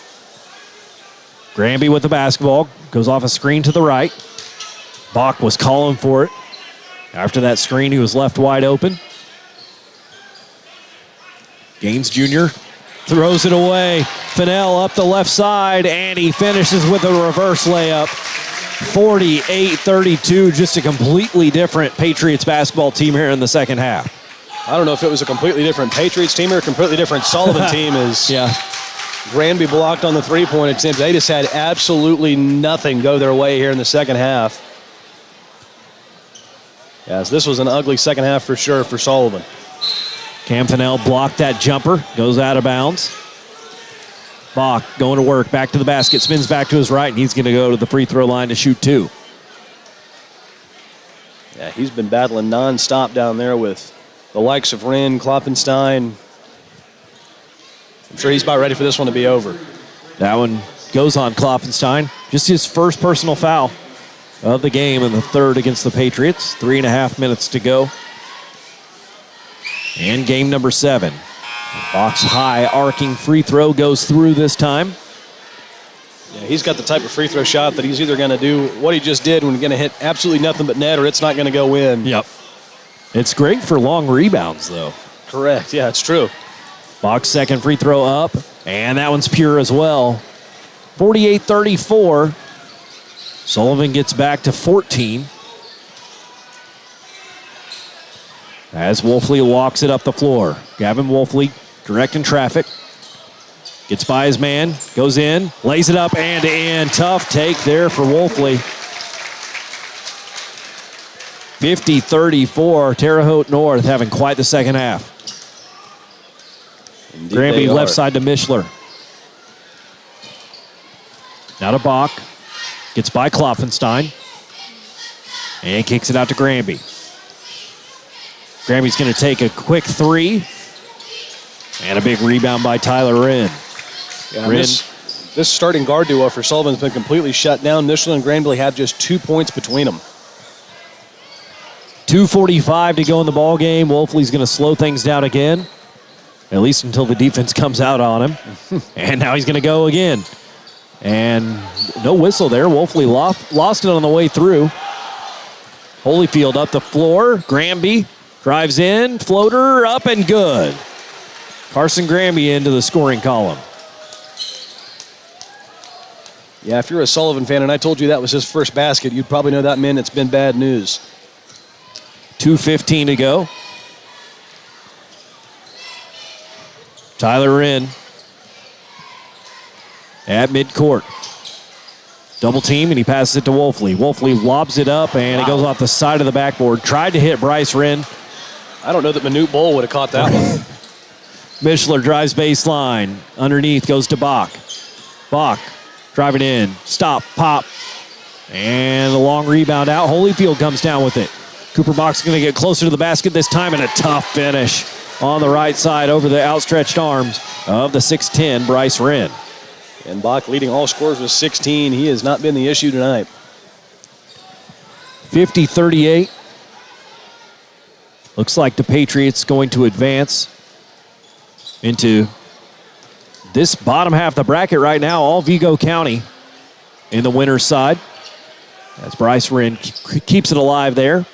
Granby with the basketball. Goes off a screen to the right. Bach was calling for it. After that screen, he was left wide open. Gaines Jr. throws it away. Fennell up the left side, and he finishes with a reverse layup. 48-32, just a completely different Patriots basketball team here in the second half. I don't know if it was a completely different Patriots team or a completely different Sullivan team. Granby blocked on the three-point attempt. They just had absolutely nothing go their way here in the second half. Yes, this was an ugly second half for sure for Sullivan. Cam Fennell blocked that jumper, goes out of bounds. Bach going to work, back to the basket, spins back to his right, and he's going to go to the free throw line to shoot 2. Yeah, he's been battling nonstop down there with the likes of Wren, Kloppenstein. I'm sure he's about ready for this one to be over. That one goes on Kloppenstein. Just his first personal foul of the game in the third against the Patriots. 3.5 minutes to go. And game number 7. Box high arcing free throw goes through this time. Yeah, he's got the type of free throw shot that he's either going to do what he just did when he's going to hit absolutely nothing but net or it's not going to go in. Yep. It's great for long rebounds, though. Correct. Yeah, it's true. Box second free throw up, and that one's pure as well. 48-34. Sullivan gets back to 14. As Wolfley walks it up the floor. Gavin Wolfley directing traffic. Gets by his man, goes in, lays it up and in. Tough take there for Wolfley. 50-34. Terre Haute North having quite the second half. Indeed Granby left side to Mishler. Now to Bach. Gets by Kloffenstein. And kicks it out to Granby. Granby's going to take a quick 3. And a big rebound by Tyler Wren. Yeah, this starting guard duo for Sullivan's been completely shut down. Mishler and Granby have just 2 points between them. 2:45 to go in the ball game. Wolfley's going to slow things down again, at least until the defense comes out on him. And now he's going to go again. And no whistle there. Wolfley lost it on the way through. Holyfield up the floor. Granby drives in. Floater up and good. Carson Granby into the scoring column. Yeah, if you're a Sullivan fan and I told you that was his first basket, you'd probably know that meant it's been bad news. 2:15 to go. Tyler Wren at midcourt. Double team, and he passes it to Wolfley. Wolfley lobs it up, and it goes off the side of the backboard. Tried to hit Bryce Wren. I don't know that Manute Bowl would have caught that one. Mishler drives baseline. Underneath goes to Bach. Bach driving in. Stop, pop. And a long rebound out. Holyfield comes down with it. Cooper Bach's going to get closer to the basket this time, and a tough finish on the right side over the outstretched arms of the 6'10", Bryce Wren. And Bach leading all scorers with 16. He has not been the issue tonight. 50-38. Looks like the Patriots going to advance into this bottom half of the bracket right now, all Vigo County in the winner's side. As Bryce Wren keeps it alive there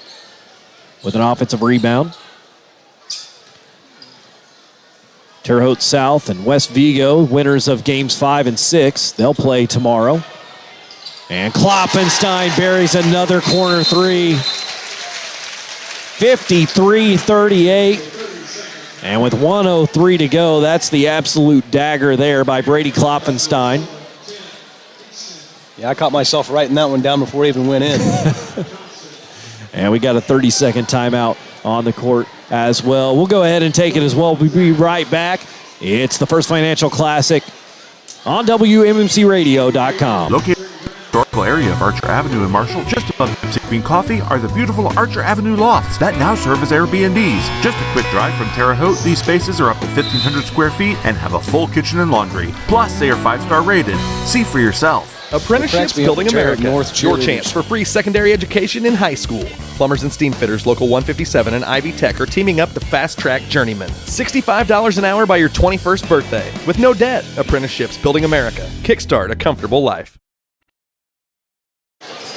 with an offensive rebound. Terre Haute South and West Vigo, winners of games 5 and 6. They'll play tomorrow. And Kloppenstein buries another corner three. 53-38. And with 1:03 to go, that's the absolute dagger there by Brady Kloppenstein. Yeah, I caught myself writing that one down before it even went in. And we got a 30-second timeout on the court as well. We'll go ahead and take it as well. We'll be right back. It's the First Financial Classic on WMMCRadio.com. Located in the historical area of Archer Avenue in Marshall, just above Dipsy Green Coffee, are the beautiful Archer Avenue lofts that now serve as Airbnbs. Just a quick drive from Terre Haute, these spaces are up to 1,500 square feet and have a full kitchen and laundry. Plus, they are 5-star rated. See for yourself. Apprenticeships Building America. Your chance for free secondary education in high school. Plumbers and steam fitters, Local 157 and Ivy Tech are teaming up to fast-track journeymen. $65 an hour by your 21st birthday. With no debt. Apprenticeships Building America. Kickstart a comfortable life.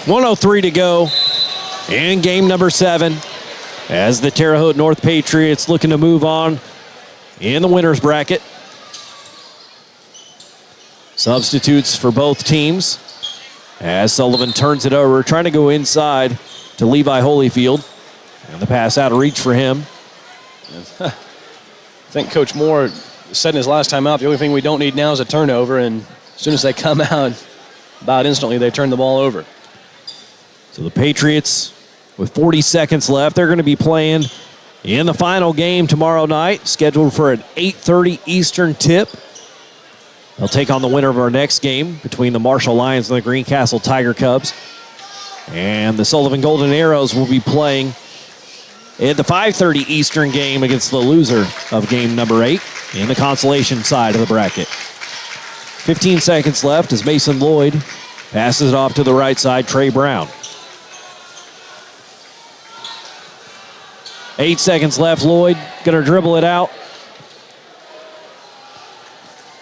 1:03 to go in game number 7 as the Terre Haute North Patriots looking to move on in the winner's bracket. Substitutes for both teams as Sullivan turns it over, trying to go inside to Levi Holyfield. And the pass out of reach for him. I think Coach Moore said in his last time out, the only thing we don't need now is a turnover, and as soon as they come out, about instantly they turn the ball over. So the Patriots, with 40 seconds left, they're going to be playing in the final game tomorrow night, scheduled for an 8:30 Eastern tip. They'll take on the winner of our next game between the Marshall Lions and the Greencastle Tiger Cubs. And the Sullivan Golden Arrows will be playing in the 5:30 Eastern game against the loser of game number 8 in the consolation side of the bracket. 15 seconds left as Mason Lloyd passes it off to the right side, Trey Brown. 8 seconds left. Lloyd going to dribble it out.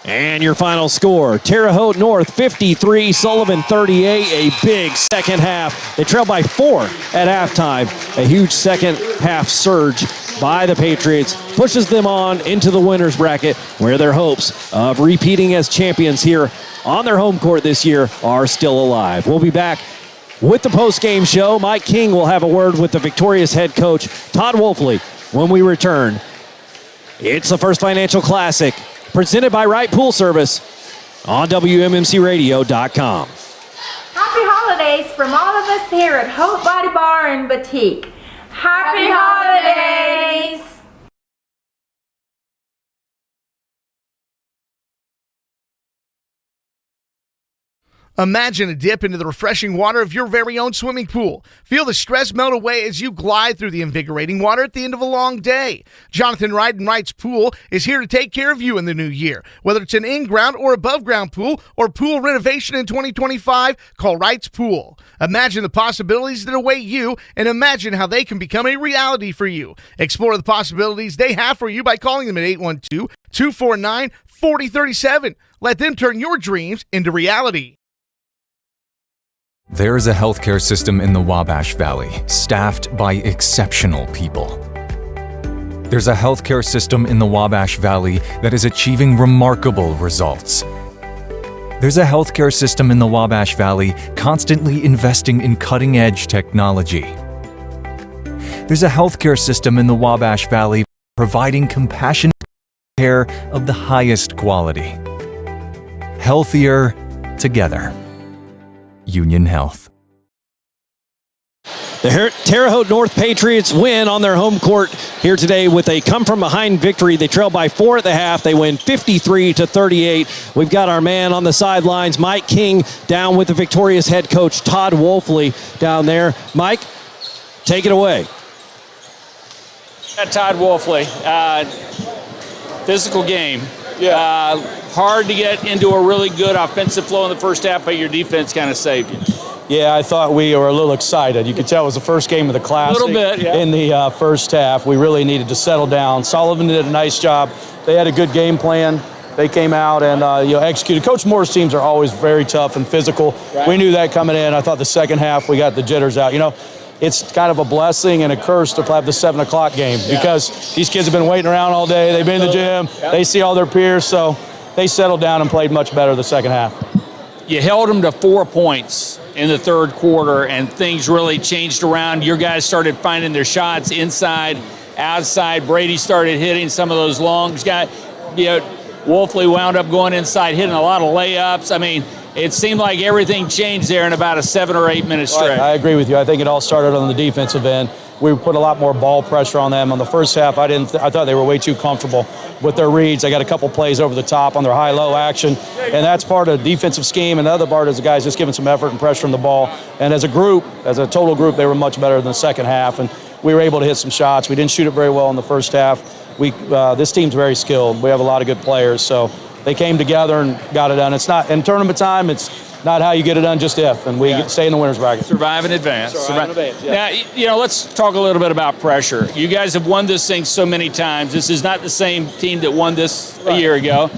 And your final score, Terre Haute North 53, Sullivan 38, a big second half. They trail by 4 at halftime. A huge second half surge by the Patriots pushes them on into the winner's bracket, where their hopes of repeating as champions here on their home court this year are still alive. We'll be back with the post-game show. Mike King will have a word with the victorious head coach, Todd Wolfley, when we return. It's the First Financial Classic, presented by Wright Pool Service on WMMCRadio.com. Happy holidays from all of us here at Haute Body Bar and Boutique. Happy holidays! Imagine a dip into the refreshing water of your very own swimming pool. Feel the stress melt away as you glide through the invigorating water at the end of a long day. Jonathan Wright and Wright's Pool is here to take care of you in the new year. Whether it's an in-ground or above-ground pool or pool renovation in 2025, call Wright's Pool. Imagine the possibilities that await you and imagine how they can become a reality for you. Explore the possibilities they have for you by calling them at 812-249-4037. Let them turn your dreams into reality. There is a healthcare system in the Wabash Valley, staffed by exceptional people. There's a healthcare system in the Wabash Valley that is achieving remarkable results. There's a healthcare system in the Wabash Valley constantly investing in cutting-edge technology. There's a healthcare system in the Wabash Valley providing compassionate care of the highest quality. Healthier together. Union Health. The Terre Haute North Patriots win on their home court here today with a come-from-behind victory. They trail by 4 at the half. They win 53-38. We've got our man on the sidelines, Mike King, down with the victorious head coach, Todd Wolfley, down there. Mike, take it away. Todd Wolfley, physical game. Hard to get into a really good offensive flow in the first half, but your defense kind of saved you. Yeah, I thought we were a little excited. You could tell it was the first game of the Classic. A little bit, yeah. In the first half, we really needed to settle down. Sullivan did a nice job. They had a good game plan. They came out and executed. Coach Moore's teams are always very tough and physical. Right. We knew that coming in. I thought the second half we got the jitters out. It's kind of a blessing and a curse to have the 7 o'clock game because these kids have been waiting around all day. They've been in the gym. They see all their peers, so they settled down and played much better the second half. You held them to 4 points. in the third quarter, and things really changed around. Your guys started finding their shots inside, outside. Brady started hitting some of those longs. Wolfley wound up going inside, hitting a lot of layups. I mean, it seemed like everything changed there in about a 7 or 8 minute stretch. I agree with you. I think it all started on the defensive end. We put a lot more ball pressure on them. On the first half, I thought they were way too comfortable with their reads. They got a couple plays over the top on their high-low action, and that's part of the defensive scheme. And the other part is the guys just giving some effort and pressure on the ball. And as a group, as a total group, they were much better than the second half, and we were able to hit some shots. We didn't shoot it very well in the first half. This team's very skilled. We have a lot of good players, so they came together and got it done. It's not in tournament time. It's not how you get it done, just if, and we stay in the winner's bracket. Survive in advance. Yeah. Now, let's talk a little bit about pressure. You guys have won this thing so many times. This is not the same team that won this a year ago.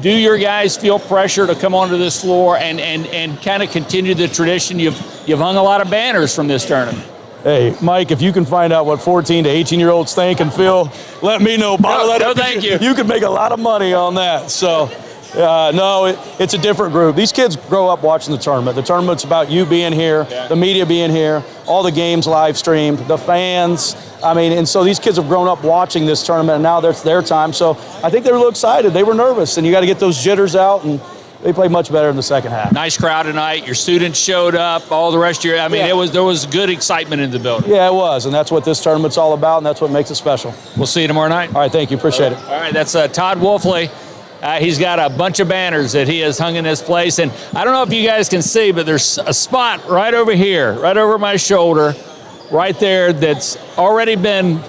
Do your guys feel pressure to come onto this floor and kind of continue the tradition? You've hung a lot of banners from this tournament. Hey, Mike, if you can find out what 14 to 18-year-olds think and feel, let me know. Thank you. You could make a lot of money on that. So, it's a different group. These kids grow up watching the tournament. The tournament's about you being here, the media being here, all the games live streamed, the fans. I mean, and so these kids have grown up watching this tournament, and now it's their time. So I think they were a little excited. They were nervous, and you got to get those jitters out, and they played much better in the second half. Nice crowd tonight. Your students showed up. All the rest of your, there was good excitement in the building. Yeah, it was, and that's what this tournament's all about, and that's what makes it special. We'll see you tomorrow night. All right, thank you. Appreciate it. All right, that's Todd Wolfley. He's got a bunch of banners that he has hung in his place, and I don't know if you guys can see, but there's a spot right over here, right over my shoulder, right there, that's already been.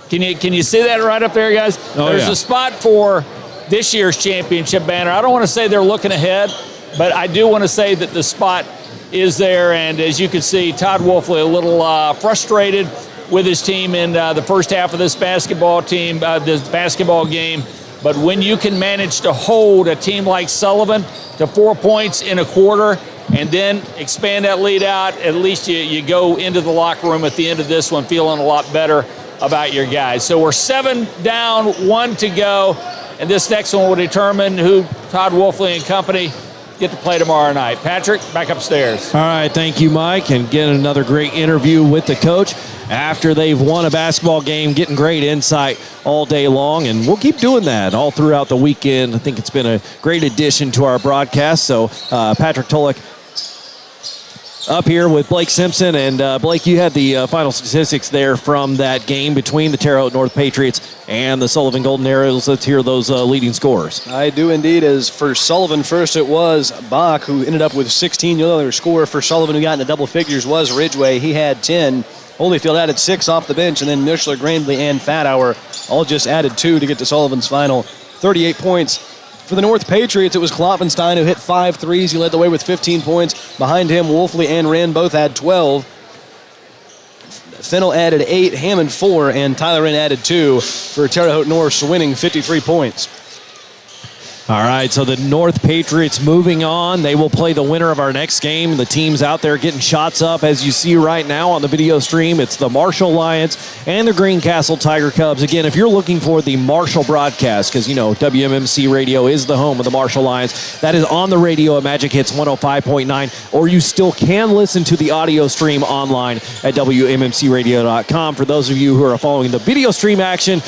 Can you see that right up there, guys? There's a spot for this year's championship banner. I don't want to say they're looking ahead, but I do want to say that the spot is there, and as you can see, Todd Wolfley a little frustrated with his team in the first half of this basketball game. But when you can manage to hold a team like Sullivan to 4 points in a quarter and then expand that lead out, at least you go into the locker room at the end of this one feeling a lot better about your guys. So we're 7 down, 1 to go, and this next one will determine who Todd Wolfley and company get to play tomorrow night. Patrick, back upstairs. All right, thank you, Mike, and get another great interview with the coach after they've won a basketball game, getting great insight all day long, and we'll keep doing that all throughout the weekend. I think it's been a great addition to our broadcast. So Patrick Tulloch up here with Blake Simpson, and Blake, you had the final statistics there from that game between the Terre Haute North Patriots and the Sullivan Golden Arrows. Let's hear those leading scores. I do indeed. As for Sullivan, first it was Bach, who ended up with 16. The other scorer for Sullivan who got into double figures was Ridgway. He had 10. Holyfield added 6 off the bench, and then Nuschler, Grandley, and Fathour all just added 2 to get to Sullivan's final 38 points. For the North Patriots, it was Klopfenstein who hit 5 threes. He led the way with 15 points. Behind him, Wolfley and Wren both had 12. Fennell added 8, Hammond 4, and Tyler Wren added 2 for Terre Haute North, winning 53 points. All right, so the North Patriots moving on. They will play the winner of our next game. The team's out there getting shots up. As you see right now on the video stream, it's the Marshall Lions and the Greencastle Tiger Cubs. Again, if you're looking for the Marshall broadcast, because, you know, WMMC Radio is the home of the Marshall Lions, that is on the radio at Magic Hits 105.9, or you still can listen to the audio stream online at WMMCradio.com. For those of you who are following the video stream action,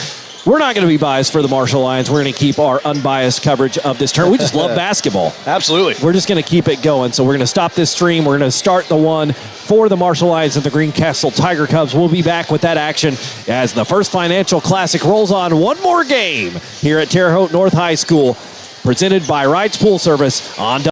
we're not going to be biased for the Marshall Lions. We're going to keep our unbiased coverage of this tournament. We just love basketball. Absolutely. We're just going to keep it going. So we're going to stop this stream. We're going to start the one for the Marshall Lions and the Greencastle Tiger Cubs. We'll be back with that action as the First Financial Classic rolls on. One more game here at Terre Haute North High School, presented by Wright's Pool Service on